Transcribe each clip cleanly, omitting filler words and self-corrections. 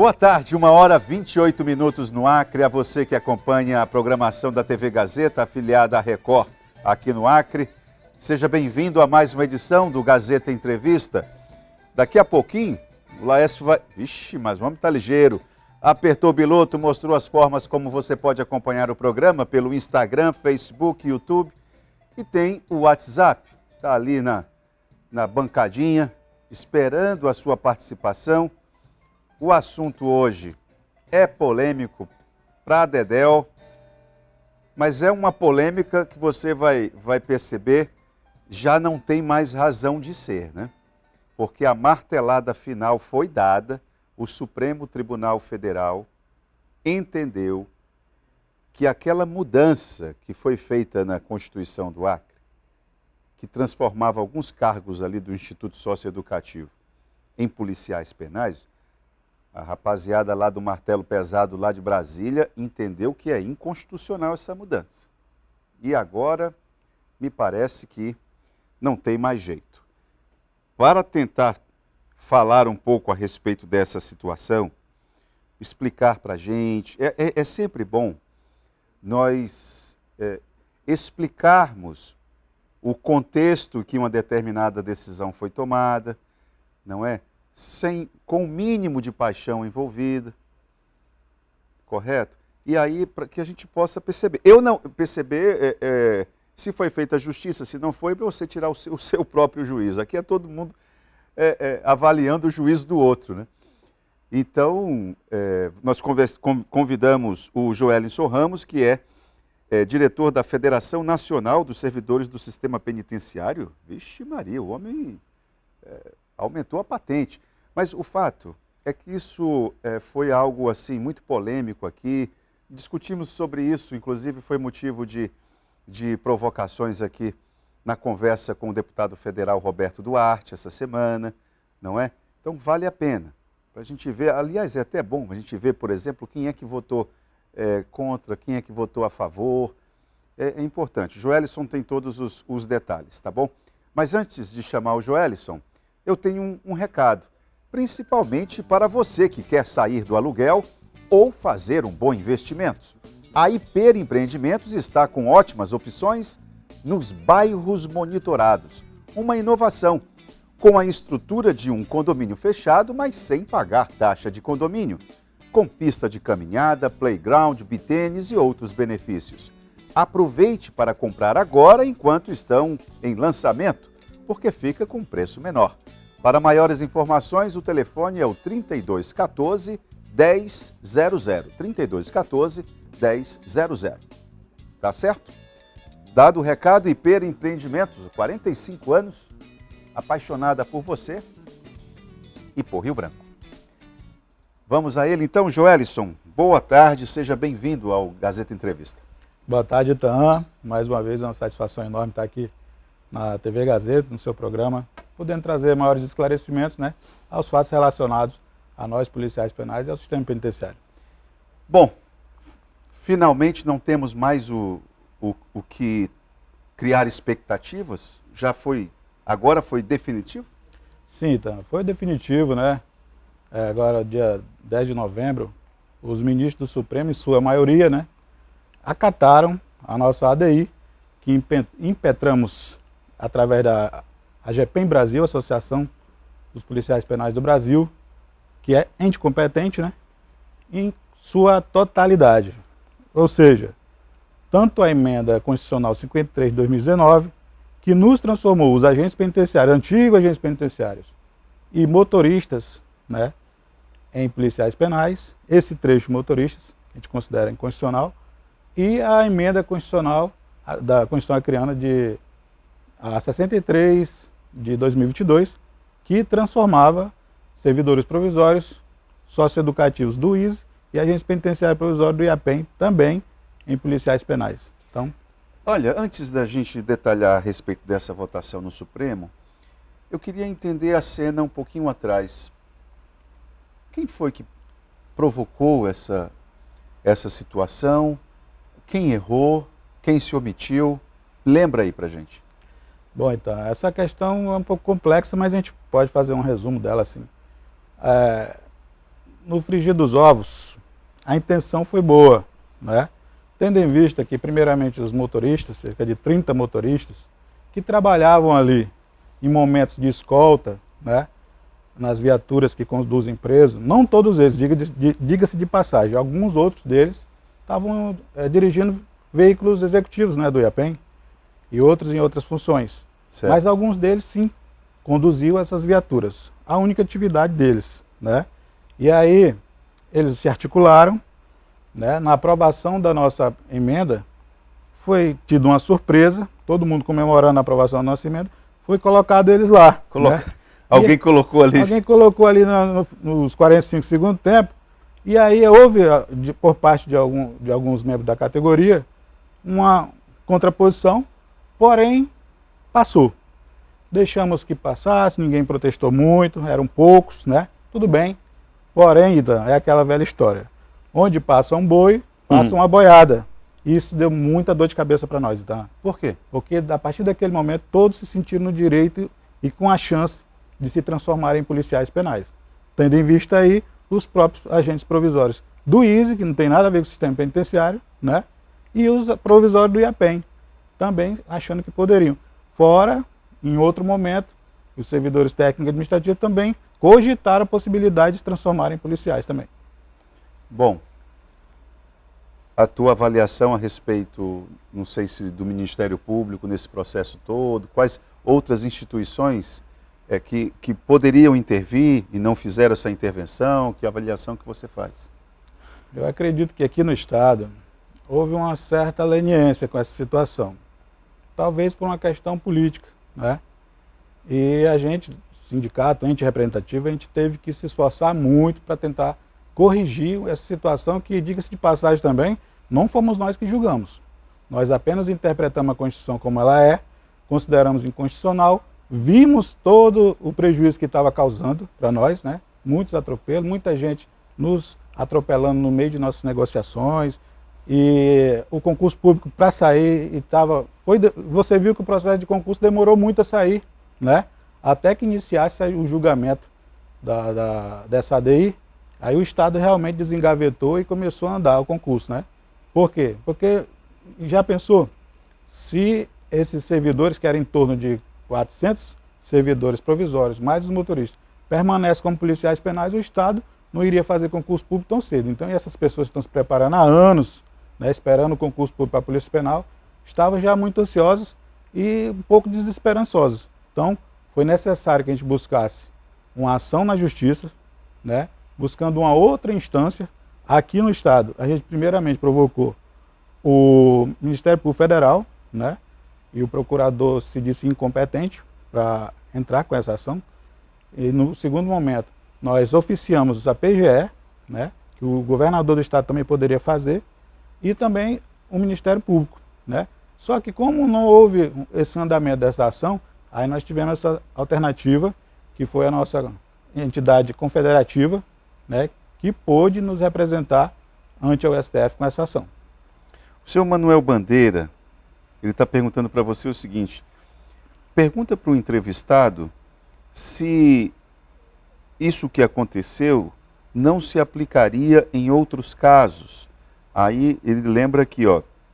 Boa tarde, 1h28 no Acre. A você que acompanha a programação da TV Gazeta, afiliada à Record aqui no Acre. Seja bem-vindo a mais uma edição do Gazeta Entrevista. Daqui a pouquinho, o Laércio vai... Vixe, mas o homem tá ligeiro. Apertou o piloto, mostrou as formas como você pode acompanhar o programa pelo Instagram, Facebook, YouTube. E tem o WhatsApp, tá ali na bancadinha, esperando a sua participação. O assunto hoje é polêmico para Dedéu, mas é uma polêmica que você vai perceber já não tem mais razão de ser, né? Porque a martelada final foi dada, o Supremo Tribunal Federal entendeu que aquela mudança que foi feita na Constituição do Acre, que transformava alguns cargos ali do Instituto Socioeducativo em policiais penais, a rapaziada lá do martelo pesado lá de Brasília entendeu que é inconstitucional essa mudança. E agora me parece que não tem mais jeito. Para tentar falar um pouco a respeito dessa situação, explicar para a gente, é sempre bom nós explicarmos o contexto que uma determinada decisão foi tomada, não é? Com o mínimo de paixão envolvida, correto? E aí, para que a gente possa perceber. Se foi feita a justiça, se não foi, para você tirar o seu próprio juízo. Aqui é todo mundo avaliando o juízo do outro, né? Então, nós convidamos o Joelisson Ramos, que é diretor da Federação Nacional dos Servidores do Sistema Penitenciário. Vixe Maria, o homem aumentou a patente. Mas o fato é que isso foi algo assim muito polêmico aqui. Discutimos sobre isso, inclusive foi motivo de provocações aqui na conversa com o deputado federal Roberto Duarte essa semana, não é? Então vale a pena para a gente ver. Aliás, é até bom a gente ver, por exemplo, quem é que votou contra, quem é que votou a favor. É importante. O Joelisson tem todos os detalhes, tá bom? Mas antes de chamar o Joelisson, eu tenho um recado, principalmente para você que quer sair do aluguel ou fazer um bom investimento. A Hiper Empreendimentos está com ótimas opções nos bairros monitorados. Uma inovação, com a estrutura de um condomínio fechado, mas sem pagar taxa de condomínio, com pista de caminhada, playground, bitênis e outros benefícios. Aproveite para comprar agora enquanto estão em lançamento, porque fica com preço menor. Para maiores informações, o telefone é o 3214 1000, 3214 1000. Tá certo? Dado o recado, Hiper Empreendimentos, 45 anos, apaixonada por você e por Rio Branco. Vamos a ele então, Joelisson. Boa tarde, seja bem-vindo ao Gazeta Entrevista. Boa tarde, Itaã. Mais uma vez é uma satisfação enorme estar aqui na TV Gazeta, no seu programa, podendo trazer maiores esclarecimentos, né, aos fatos relacionados a nós, policiais penais e ao sistema penitenciário. Bom, finalmente não temos mais o que criar expectativas? Agora foi definitivo? Sim, então, foi definitivo, né? Agora, dia 10 de novembro, os ministros do Supremo, em sua maioria, né, acataram a nossa ADI, que impetramos através da AGPEM Brasil, Associação dos Policiais Penais do Brasil, que é ente competente, né, em sua totalidade. Ou seja, tanto a emenda constitucional 53 de 2019, que nos transformou os agentes penitenciários, antigos agentes penitenciários e motoristas, né, em policiais penais, esse trecho motoristas, a gente considera inconstitucional, e a emenda constitucional da Constituição Acreana a 63 de 2022, que transformava servidores provisórios socioeducativos do ISE e agentes penitenciários provisórios do IAPEM também em policiais penais. Então, olha, antes da gente detalhar a respeito dessa votação no Supremo, eu queria entender a cena um pouquinho atrás. Quem foi que provocou essa situação? Quem errou? Quem se omitiu? Lembra aí pra gente. Bom, então, essa questão é um pouco complexa, mas a gente pode fazer um resumo dela assim. no frigir dos ovos, a intenção foi boa, né? Tendo em vista que, primeiramente, os motoristas, cerca de 30 motoristas, que trabalhavam ali em momentos de escolta, né, nas viaturas que conduzem presos, não todos eles, diga-se de passagem, alguns outros deles estavam dirigindo veículos executivos, né, do IAPEM, e outros em outras funções. Certo. Mas alguns deles, sim, conduziam essas viaturas, a única atividade deles, né? E aí eles se articularam, né? Na aprovação da nossa emenda, foi tido uma surpresa, todo mundo comemorando a aprovação da nossa emenda, foi colocado eles lá. Né? Alguém colocou ali. Alguém colocou ali nos 45 segundos do tempo, e aí houve, por parte de alguns membros da categoria, uma contraposição, porém passou. Deixamos que passasse, ninguém protestou muito, eram poucos, né? Tudo bem. Porém, Idan, é aquela velha história. Onde passa um boi, passa uma boiada. Isso deu muita dor de cabeça para nós, Idan. Por quê? Porque a partir daquele momento todos se sentiram no direito e com a chance de se transformarem em policiais penais. Tendo em vista aí os próprios agentes provisórios do ISE, que não tem nada a ver com o sistema penitenciário, né? E os provisórios do IAPEM, também achando que poderiam. Fora, em outro momento, os servidores técnicos e administrativos também cogitaram a possibilidade de se transformarem em policiais também. Bom, a tua avaliação a respeito, não sei se do Ministério Público nesse processo todo, quais outras instituições que poderiam intervir e não fizeram essa intervenção, que avaliação que você faz? Eu acredito que aqui no Estado houve uma certa leniência com essa situação, talvez por uma questão política, né? E a gente, sindicato, ente representativo, a gente teve que se esforçar muito para tentar corrigir essa situação que, diga-se de passagem também, não fomos nós que julgamos. Nós apenas interpretamos a Constituição como ela é, consideramos inconstitucional, vimos todo o prejuízo que estava causando para nós, né? Muitos atropelos, muita gente nos atropelando no meio de nossas negociações, e o concurso público para sair você viu que o processo de concurso demorou muito a sair, né? Até que iniciasse o julgamento dessa ADI, aí o Estado realmente desengavetou e começou a andar o concurso, né? Por quê? Porque já pensou, se esses servidores, que eram em torno de 400 servidores provisórios, mais os motoristas, permanecem como policiais penais, o Estado não iria fazer concurso público tão cedo. Então essas pessoas estão se preparando há anos, né, esperando o concurso público para a Polícia Penal, estavam já muito ansiosas e um pouco desesperançosas. Então foi necessário que a gente buscasse uma ação na Justiça, né, buscando uma outra instância. Aqui no Estado, a gente primeiramente provocou o Ministério Público Federal, né, e o procurador se disse incompetente para entrar com essa ação. E no segundo momento, nós oficiamos a PGE, né, que o governador do Estado também poderia fazer, e também o Ministério Público, né. Só que como não houve esse andamento dessa ação, aí nós tivemos essa alternativa, que foi a nossa entidade confederativa, né, que pôde nos representar ante o STF com essa ação. O senhor Manuel Bandeira, ele está perguntando para você o seguinte: pergunta para o entrevistado se isso que aconteceu não se aplicaria em outros casos. Aí ele lembra que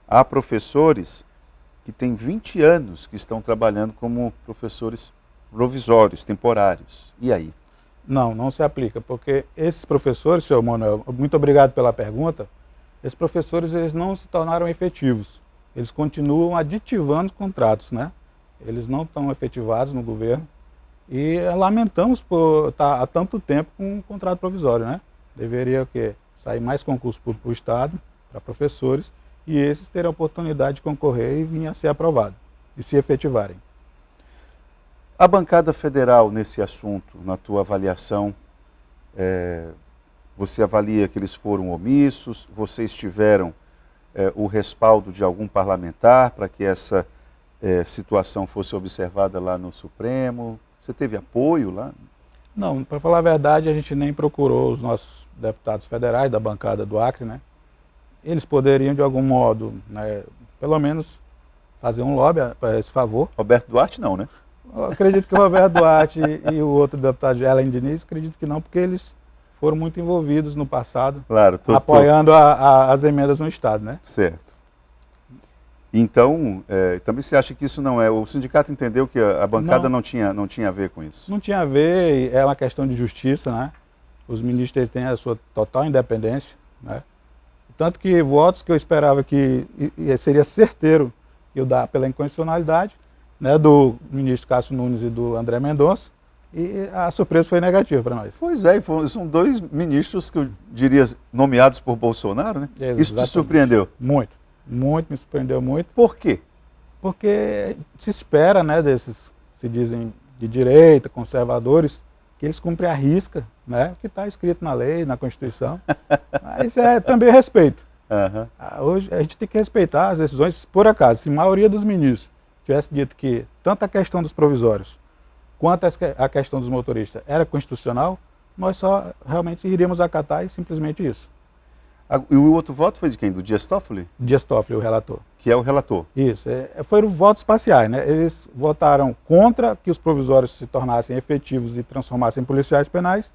há professores que têm 20 anos que estão trabalhando como professores provisórios, temporários. E aí? Não se aplica, porque esses professores, senhor Manuel, muito obrigado pela pergunta, esses professores eles não se tornaram efetivos. Eles continuam aditivando contratos, né? Eles não estão efetivados no governo e lamentamos por estar há tanto tempo com um contrato provisório, né? Deveria o quê? Sair mais concurso público para o Estado, para professores, e esses terem a oportunidade de concorrer e vir a ser aprovado e se efetivarem. A bancada federal nesse assunto, na tua avaliação, você avalia que eles foram omissos, vocês tiveram o respaldo de algum parlamentar para que essa situação fosse observada lá no Supremo? Você teve apoio lá? Não, para falar a verdade, a gente nem procurou os nossos deputados federais da bancada do Acre, né? Eles poderiam, de algum modo, né, pelo menos fazer um lobby a esse favor. Roberto Duarte não, né? Eu acredito que o Roberto Duarte e o outro deputado Ellen Diniz, acredito que não, porque eles foram muito envolvidos no passado, Claro, apoiando as emendas no Estado, né? Certo. Então, também você acha que isso não é... O sindicato entendeu que a bancada não tinha a ver com isso? Não tinha a ver, é uma questão de justiça, né? Os ministros têm a sua total independência, né? Tanto que votos que eu esperava que seria certeiro eu dar pela inconstitucionalidade, né, do ministro Cássio Nunes e do André Mendonça, e a surpresa foi negativa para nós. Pois é, são dois ministros que eu diria nomeados por Bolsonaro, né? Exatamente. Isso te surpreendeu? Muito, me surpreendeu muito. Por quê? Porque se espera, né, desses, se dizem de direita, conservadores, que eles cumprem a risca, né, o que está escrito na lei, na Constituição. Mas é também respeito. Hoje a gente tem que respeitar as decisões. Por acaso, se a maioria dos ministros tivesse dito que tanto a questão dos provisórios quanto a questão dos motoristas era constitucional, nós só realmente iríamos acatar e simplesmente isso. E o outro voto foi de quem? Do Dias Toffoli? Dias Toffoli, o relator. Que é o relator. Isso, foram votos parciais, né? Eles votaram contra que os provisórios se tornassem efetivos e transformassem em policiais penais,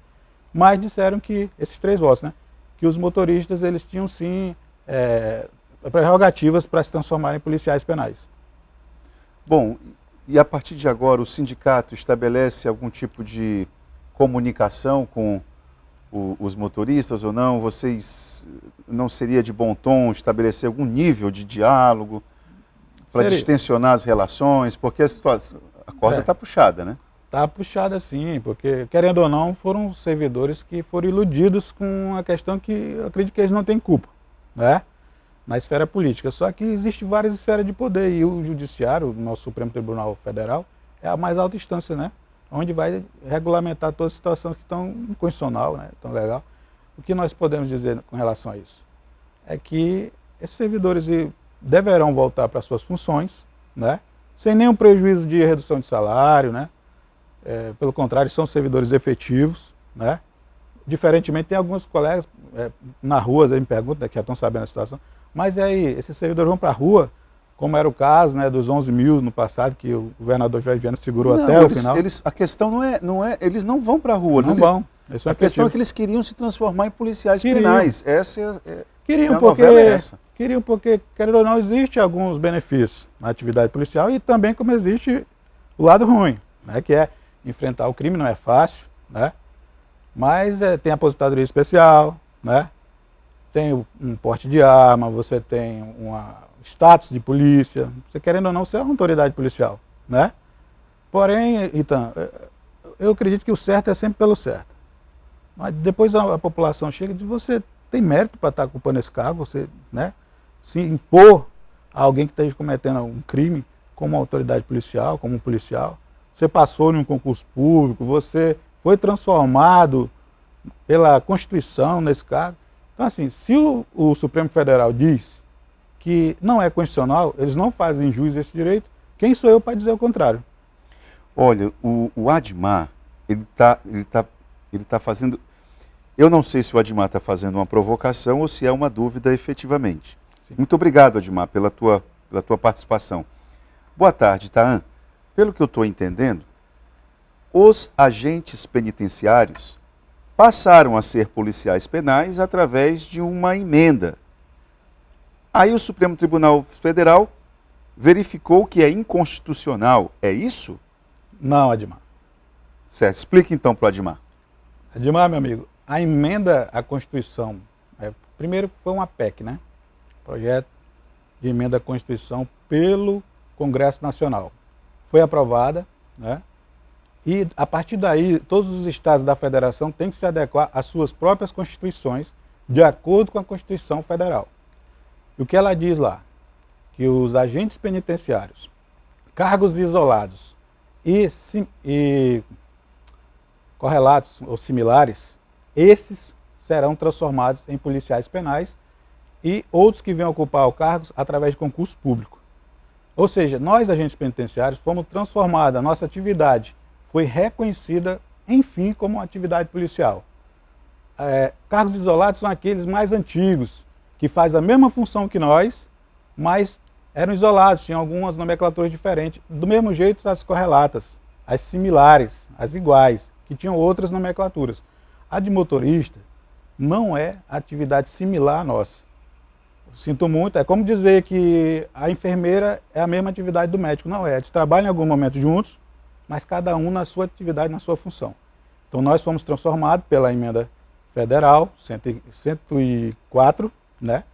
mas disseram que, esses 3 votos, né? Que os motoristas, eles tinham sim prerrogativas para se transformarem em policiais penais. Bom, e a partir de agora o sindicato estabelece algum tipo de comunicação com os motoristas ou não? Vocês, não seria de bom tom estabelecer algum nível de diálogo para distensionar as relações? Porque a corda está puxada, né? Está puxada sim, porque querendo ou não foram servidores que foram iludidos com a questão que eu acredito que eles não têm culpa, né? Na esfera política. Só que existe várias esferas de poder e o judiciário, o nosso Supremo Tribunal Federal, é a mais alta instância, né? Onde vai regulamentar todas as situações que estão inconstitucional, né? Tão legal. O que nós podemos dizer com relação a isso? É que esses servidores deverão voltar para suas funções, né? Sem nenhum prejuízo de redução de salário, né? Pelo contrário, são servidores efetivos, né? Diferentemente, tem alguns colegas na rua, eles me perguntam, né, que já estão sabendo a situação, mas aí, esses servidores vão para a rua, como era o caso, né, dos 11 mil no passado, que o governador Jorge Viana segurou até o final. A questão não é, eles não vão para a rua. Não vão. A questão é que eles queriam se transformar em policiais penais. Essa queriam a novela é essa. Queriam porque, querendo ou não, existe alguns benefícios na atividade policial e também como existe o lado ruim, né, que é enfrentar o crime, não é fácil, né, mas tem aposentadoria especial, né, tem um porte de arma, você tem status de polícia, você querendo ou não, você é uma autoridade policial, né? Porém, então, eu acredito que o certo é sempre pelo certo. Mas depois a população chega e diz, você tem mérito para estar ocupando esse cargo, você, né, se impor a alguém que esteja cometendo um crime como autoridade policial, como um policial, você passou em um concurso público, você foi transformado pela Constituição nesse cargo. Então, assim, se o Supremo Federal diz que não é constitucional, eles não fazem jus a esse direito, quem sou eu para dizer o contrário? Olha, o Admar, ele tá fazendo... Eu não sei se o Admar está fazendo uma provocação ou se é uma dúvida efetivamente. Sim. Muito obrigado, Admar, pela tua participação. Boa tarde, Taan. Pelo que eu estou entendendo, os agentes penitenciários passaram a ser policiais penais através de uma emenda. Aí o Supremo Tribunal Federal verificou que é inconstitucional. É isso? Não, Admar. Certo. Explique então para o Admar. Admar, meu amigo, a emenda à Constituição, primeiro foi uma PEC, né? Projeto de emenda à Constituição pelo Congresso Nacional. Foi aprovada, né? E a partir daí, todos os estados da federação têm que se adequar às suas próprias constituições, de acordo com a Constituição Federal. E o que ela diz lá? Que os agentes penitenciários, cargos isolados e correlatos ou similares, esses serão transformados em policiais penais e outros que venham ocupar os cargos através de concurso público. Ou seja, nós, agentes penitenciários, fomos transformados, a nossa atividade foi reconhecida, enfim, como uma atividade policial. Cargos isolados são aqueles mais antigos, que fazem a mesma função que nós, mas eram isolados, tinham algumas nomenclaturas diferentes. Do mesmo jeito, as correlatas, as similares, as iguais, que tinham outras nomenclaturas. A de motorista não é atividade similar à nossa. Sinto muito, é como dizer que a enfermeira é a mesma atividade do médico. Não é, eles trabalham em algum momento juntos, mas cada um na sua atividade, na sua função. Então nós fomos transformados pela emenda federal 104, né,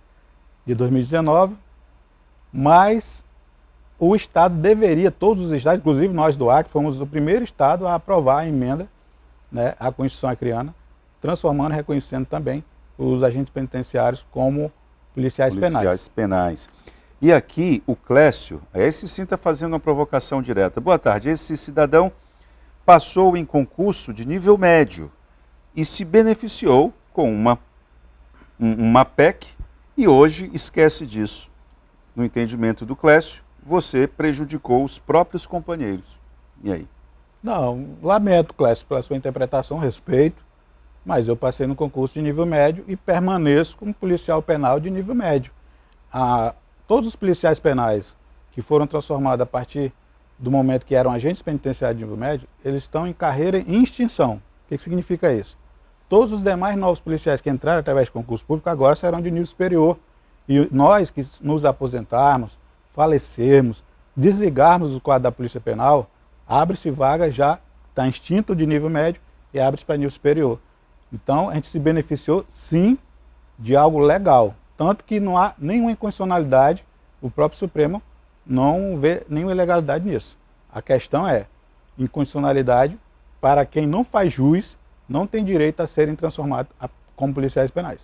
de 2019, mas o Estado deveria, todos os estados, inclusive nós do Acre, fomos o primeiro estado a aprovar a emenda, né, à Constituição acreana, transformando e reconhecendo também os agentes penitenciários como policiais penais. E aqui o Clécio, esse sim está fazendo uma provocação direta. Boa tarde, esse cidadão passou em concurso de nível médio e se beneficiou com uma PEC e hoje esquece disso. No entendimento do Clécio, você prejudicou os próprios companheiros. E aí? Não, lamento, Clécio, pela sua interpretação, respeito, mas eu passei no concurso de nível médio e permaneço como policial penal de nível médio. Todos os policiais penais que foram transformados a partir do momento que eram agentes penitenciários de nível médio, eles estão em carreira em extinção. O que significa isso? Todos os demais novos policiais que entraram através de concurso público agora serão de nível superior. E nós que nos aposentarmos, falecermos, desligarmos o quadro da Polícia Penal, abre-se vaga já, está extinto de nível médio e abre-se para nível superior. Então a gente se beneficiou sim de algo legal, tanto que não há nenhuma inconstitucionalidade, o próprio Supremo não vê nenhuma ilegalidade nisso. A questão é inconstitucionalidade para quem não faz jus, não tem direito a serem transformados como policiais penais.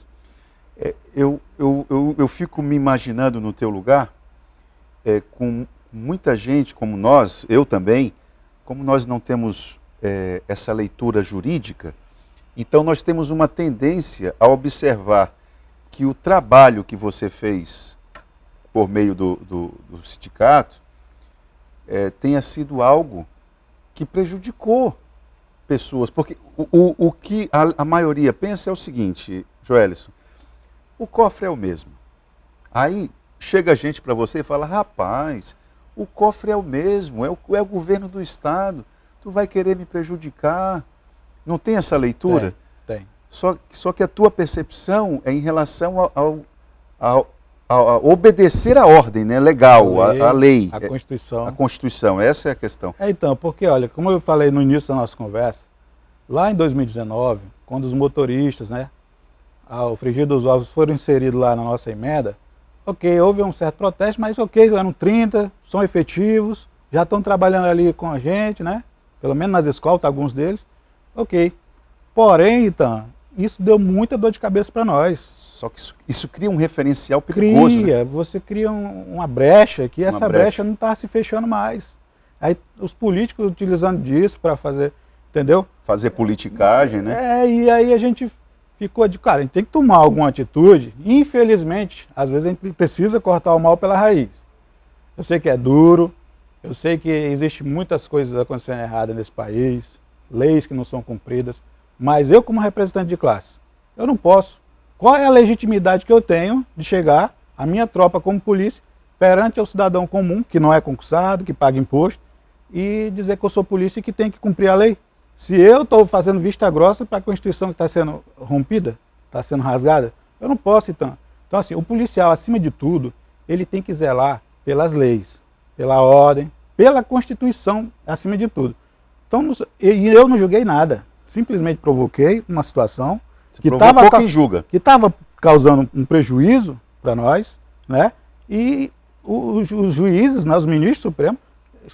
Eu fico me imaginando no teu lugar, com muita gente como nós, eu também, como nós não temos essa leitura jurídica, então nós temos uma tendência a observar que o trabalho que você fez por meio do sindicato tenha sido algo que prejudicou pessoas. Porque o que a maioria pensa é o seguinte, Joelison, o cofre é o mesmo. Aí chega gente para você e fala, rapaz, o cofre é o mesmo, é o governo do Estado, tu vai querer me prejudicar. Não tem essa leitura? Tem. Só que a tua percepção é em relação a obedecer a ordem, né, legal, a lei. A Constituição. A Constituição, essa é a questão. Então, porque olha, como eu falei no início da nossa conversa, lá em 2019, quando os motoristas, né, o frigir dos ovos foram inseridos lá na nossa emenda, ok, houve um certo protesto, mas ok, eram 30, são efetivos, já estão trabalhando ali com a gente, né, pelo menos nas escolas, alguns deles, ok. Porém, então, isso deu muita dor de cabeça para nós. Só que isso cria um referencial perigoso. Né? Você cria uma brecha, que essa brecha não está se fechando mais. Aí os políticos utilizando disso para fazer, entendeu? Fazer politicagem, né? E aí a gente ficou de, cara, a gente tem que tomar alguma atitude. Infelizmente, às vezes a gente precisa cortar o mal pela raiz. Eu sei que é duro, eu sei que existem muitas coisas acontecendo erradas nesse país, leis que não são cumpridas, mas eu como representante de classe, eu não posso. Qual é a legitimidade que eu tenho de chegar, a minha tropa como polícia, perante o cidadão comum, que não é concursado, que paga imposto, e dizer que eu sou polícia e que tem que cumprir a lei? Se eu estou fazendo vista grossa para a Constituição que está sendo rompida, está sendo rasgada, eu não posso então. Então assim, o policial, acima de tudo, ele tem que zelar pelas leis, pela ordem, pela Constituição, acima de tudo. Então eu não julguei nada, simplesmente provoquei uma situação que estava causando um prejuízo para nós, né? E os juízes, né, os ministros supremos,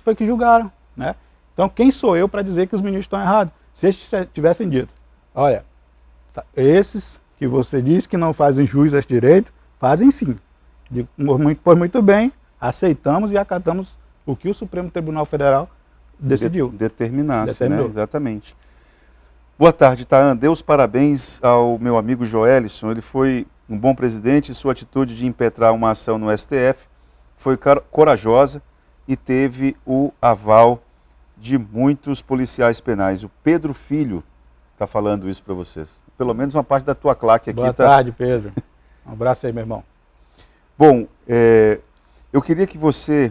foi que julgaram, né? Então quem sou eu para dizer que os ministros estão errados? Se eles tivessem dito, olha, esses que você diz que não fazem jus a esse direito, fazem sim. Por muito bem, aceitamos e acatamos o que o Supremo Tribunal Federal decidiu. Determinasse, né? Exatamente. Boa tarde, Taan. Dê os parabéns ao meu amigo Joelison. Ele foi um bom presidente e sua atitude de impetrar uma ação no STF foi corajosa e teve o aval de muitos policiais penais. O Pedro Filho está falando isso para vocês. Pelo menos uma parte da tua claque aqui. Boa tarde, Pedro. Um abraço aí, meu irmão. Bom, eu queria que você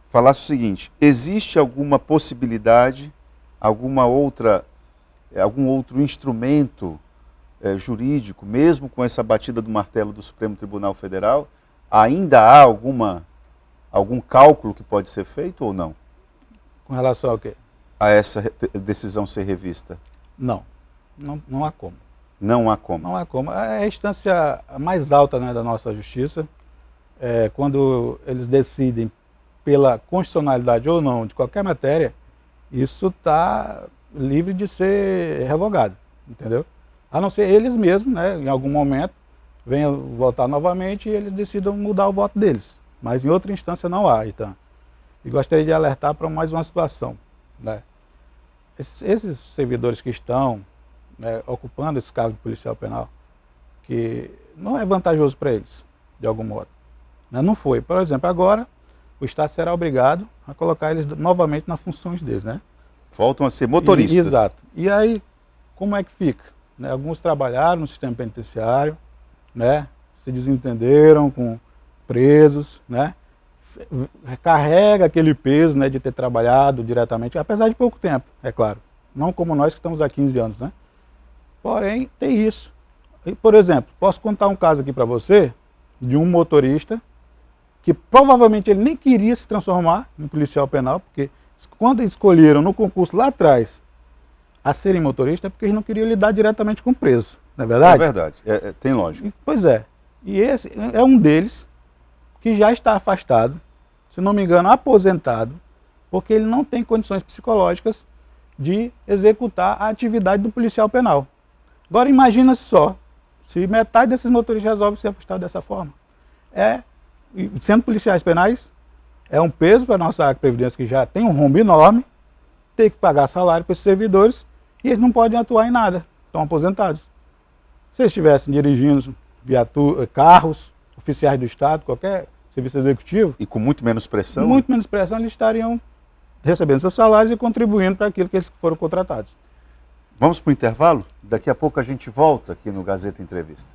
falasse o seguinte: existe alguma possibilidade, alguma outra algum outro instrumento jurídico, mesmo com essa batida do martelo do Supremo Tribunal Federal, ainda há algum cálculo que pode ser feito ou não? Com relação ao quê? A essa decisão ser revista? Não há como. Não há como? Não há como. É a instância mais alta, né, da nossa justiça. Quando eles decidem pela constitucionalidade ou não de qualquer matéria, isso está livre de ser revogado, entendeu? A não ser eles mesmos, né, em algum momento, venham votar novamente e eles decidam mudar o voto deles. Mas em outra instância não há, então. E gostaria de alertar para mais uma situação, né? Esses servidores que estão, né, ocupando esse cargo de policial penal, que não é vantajoso para eles, de algum modo. Né? Não foi. Por exemplo, agora o Estado será obrigado a colocar eles novamente nas funções deles, né? Voltam a ser motoristas. Exato. E aí, como é que fica? Né? Alguns trabalharam no sistema penitenciário, né? Se desentenderam com presos, né? Carrega aquele peso, né, de ter trabalhado diretamente, apesar de pouco tempo, é claro. Não como nós que estamos há 15 anos, né? Porém, tem isso. E, por exemplo, posso contar um caso aqui para você, de um motorista que provavelmente ele nem queria se transformar em policial penal, porque quando escolheram no concurso lá atrás a serem motorista, é porque eles não queriam lidar diretamente com o preso, não é verdade? É verdade, tem lógica. Pois é. E esse é um deles que já está afastado, se não me engano, aposentado, porque ele não tem condições psicológicas de executar a atividade do policial penal. Agora imagina só, se metade desses motoristas resolvem se afastar dessa forma. Sendo policiais penais, é um peso para a nossa Arca de Previdência, que já tem um rombo enorme, ter que pagar salário para esses servidores, e eles não podem atuar em nada, estão aposentados. Se eles estivessem dirigindo carros, oficiais do Estado, qualquer serviço executivo... E com muito menos pressão? Muito menos pressão, eles estariam recebendo seus salários e contribuindo para aquilo que eles foram contratados. Vamos para o intervalo? Daqui a pouco a gente volta aqui no Gazeta Entrevista.